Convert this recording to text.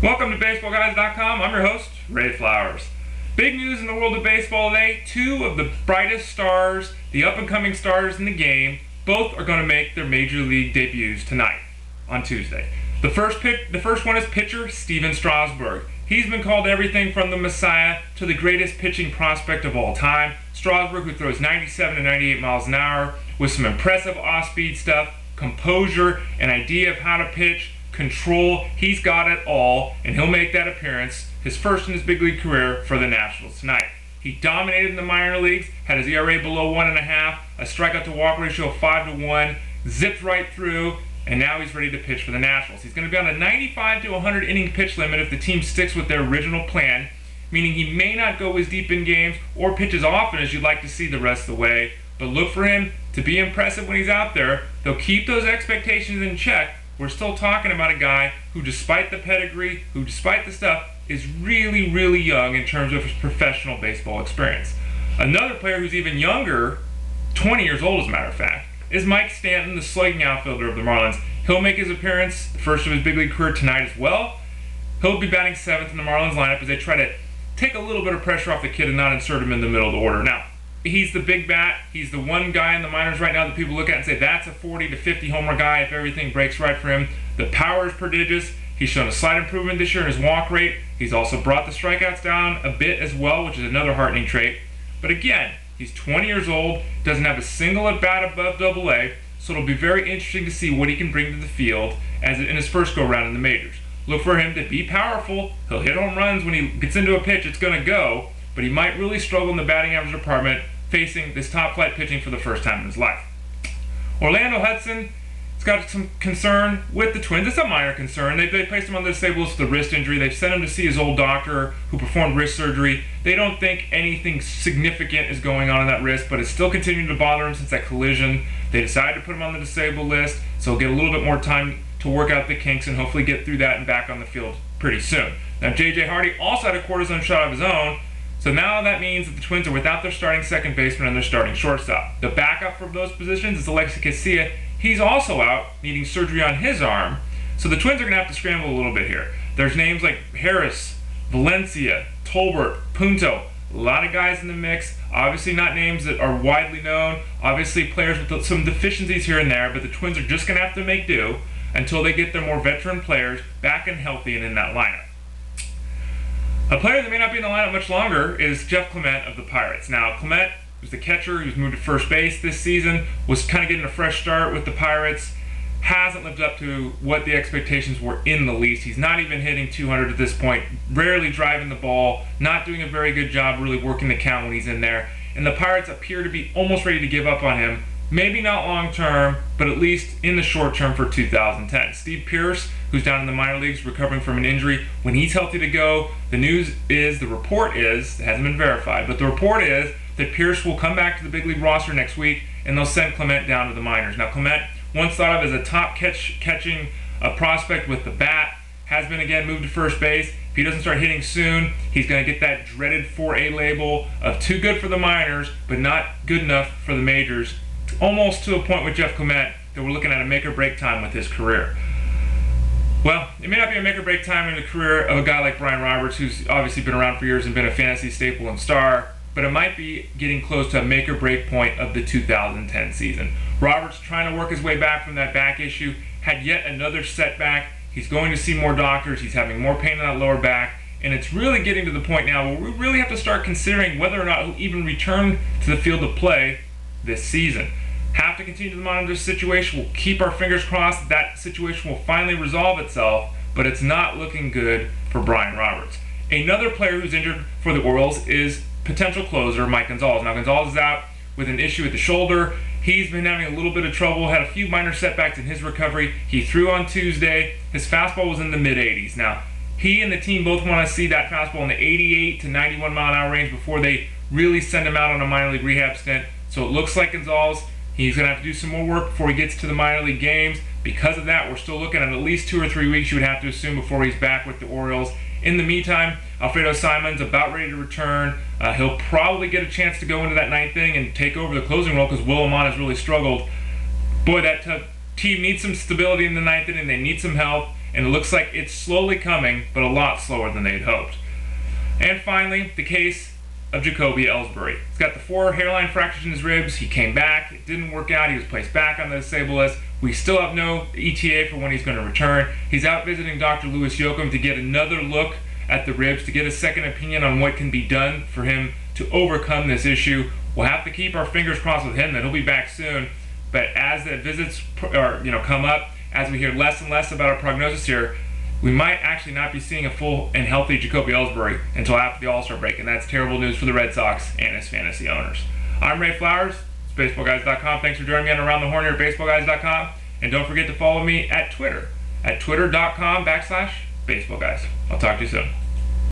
Welcome to BaseballGuys.com. I'm your host, Ray Flowers. Big news in the world of baseball today. Two of the brightest stars, the up-and-coming stars in the game, both are going to make their major league debuts tonight, on Tuesday. The first one is pitcher Steve Strasburg. He's been called everything from the Messiah to the greatest pitching prospect of all time. Strasburg, who throws 97 to 98 miles an hour with some impressive off-speed stuff, composure, an idea of how to pitch, control. He's got it all, and he'll make that appearance, his first in his big league career, for the Nationals tonight. He dominated in the minor leagues, had his ERA below 1.5, a strikeout to walk ratio of 5-1, zipped right through, and now he's ready to pitch for the Nationals. He's going to be on a 95 to 100 inning pitch limit if the team sticks with their original plan, meaning he may not go as deep in games or pitch as often as you'd like to see the rest of the way, but look for him to be impressive when he's out there. They'll keep those expectations in check. We're still talking about a guy who, despite the pedigree, who despite the stuff, is really, really young in terms of his professional baseball experience. Another player who's even younger, 20 years old as a matter of fact, is Mike Stanton, the slugging outfielder of the Marlins. He'll make his appearance, the first of his big league career, tonight as well. He'll be batting 7th in the Marlins lineup as they try to take a little bit of pressure off the kid and not insert him in the middle of the order. Now, he's the big bat. He's the one guy in the minors right now that people look at and say, that's a 40 to 50 homer guy if everything breaks right for him. The power is prodigious. He's shown a slight improvement this year in his walk rate. He's also brought the strikeouts down a bit as well, which is another heartening trait. But again, he's 20 years old, doesn't have a single at-bat above Double-A, so it'll be very interesting to see what he can bring to the field in his first go-around in the majors. Look for him to be powerful. He'll hit home runs when he gets into a pitch. It's going to go, but he might really struggle in the batting average department facing this top-flight pitching for the first time in his life. Orlando Hudson has got some concern with the Twins. It's a minor concern. They placed him on the disabled list with a wrist injury. They've sent him to see his old doctor who performed wrist surgery. They don't think anything significant is going on in that wrist, but it's still continuing to bother him since that collision. They decided to put him on the disabled list, so he'll get a little bit more time to work out the kinks and hopefully get through that and back on the field pretty soon. Now, J.J. Hardy also had a cortisone shot of his own, so now that means that the Twins are without their starting second baseman and their starting shortstop. The backup for those positions is Alexis Casilla. He's also out, needing surgery on his arm. So the Twins are going to have to scramble a little bit here. There's names like Harris, Valencia, Tolbert, Punto. A lot of guys in the mix. Obviously not names that are widely known. Obviously players with some deficiencies here and there, but the Twins are just going to have to make do until they get their more veteran players back and healthy and in that lineup. A player that may not be in the lineup much longer is Jeff Clement of the Pirates. Now, Clement was the catcher. He was moved to first base this season, was kind of getting a fresh start with the Pirates. Hasn't lived up to what the expectations were in the least. He's not even hitting 200 at this point, rarely driving the ball, not doing a very good job really working the count when he's in there. And the Pirates appear to be almost ready to give up on him. Maybe not long term, but at least in the short term for 2010. Steve Pearce, who's down in the minor leagues recovering from an injury, when he's healthy to go, the report is, it hasn't been verified, but the report is that Pearce will come back to the big league roster next week and they'll send Clement down to the minors. Now, Clement, once thought of as a top catching prospect with the bat, has been again moved to first base. If he doesn't start hitting soon, he's going to get that dreaded 4A label of too good for the minors, but not good enough for the majors. Almost to a point with Jeff Clement that we're looking at a make or break time with his career. Well, it may not be a make or break time in the career of a guy like Brian Roberts, who's obviously been around for years and been a fantasy staple and star, but it might be getting close to a make or break point of the 2010 season. Roberts, trying to work his way back from that back issue, had yet another setback. He's going to see more doctors. He's having more pain in that lower back, and it's really getting to the point now where we really have to start considering whether or not he'll even return to the field of play this season. Have to continue to monitor this situation. We'll keep our fingers crossed that situation will finally resolve itself, but it's not looking good for Brian Roberts. Another player who's injured for the Orioles is potential closer Mike Gonzalez. Now, Gonzalez is out with an issue at the shoulder. He's been having a little bit of trouble, had a few minor setbacks in his recovery. He threw on Tuesday. His fastball was in the mid-80s. Now, he and the team both want to see that fastball in the 88 to 91 mile an hour range before they really send him out on a minor league rehab stint. So it looks like Gonzalez, he's going to have to do some more work before he gets to the minor league games. Because of that, we're still looking at least 2 or 3 weeks, you would have to assume, before he's back with the Orioles. In the meantime, Alfredo Simon's about ready to return. He'll probably get a chance to go into that 9th inning and take over the closing role because Will Amon has really struggled. Boy, that team needs some stability in the 9th inning. They need some help. and it looks like it's slowly coming, but a lot slower than they'd hoped. And finally, the case of Jacoby Ellsbury. He's got the 4 hairline fractures in his ribs. He came back. It didn't work out. He was placed back on the disabled list. We still have no ETA for when he's going to return. He's out visiting Dr. Louis Yoakum to get another look at the ribs, to get a second opinion on what can be done for him to overcome this issue. We'll have to keep our fingers crossed with him that he'll be back soon. But as the visits come up, as we hear less and less about our prognosis here, we might actually not be seeing a full and healthy Jacoby Ellsbury until after the All-Star break, and that's terrible news for the Red Sox and his fantasy owners. I'm Ray Flowers. It's BaseballGuys.com. Thanks for joining me on Around the Horn here at BaseballGuys.com. And don't forget to follow me at Twitter, at twitter.com/BaseballGuys. I'll talk to you soon.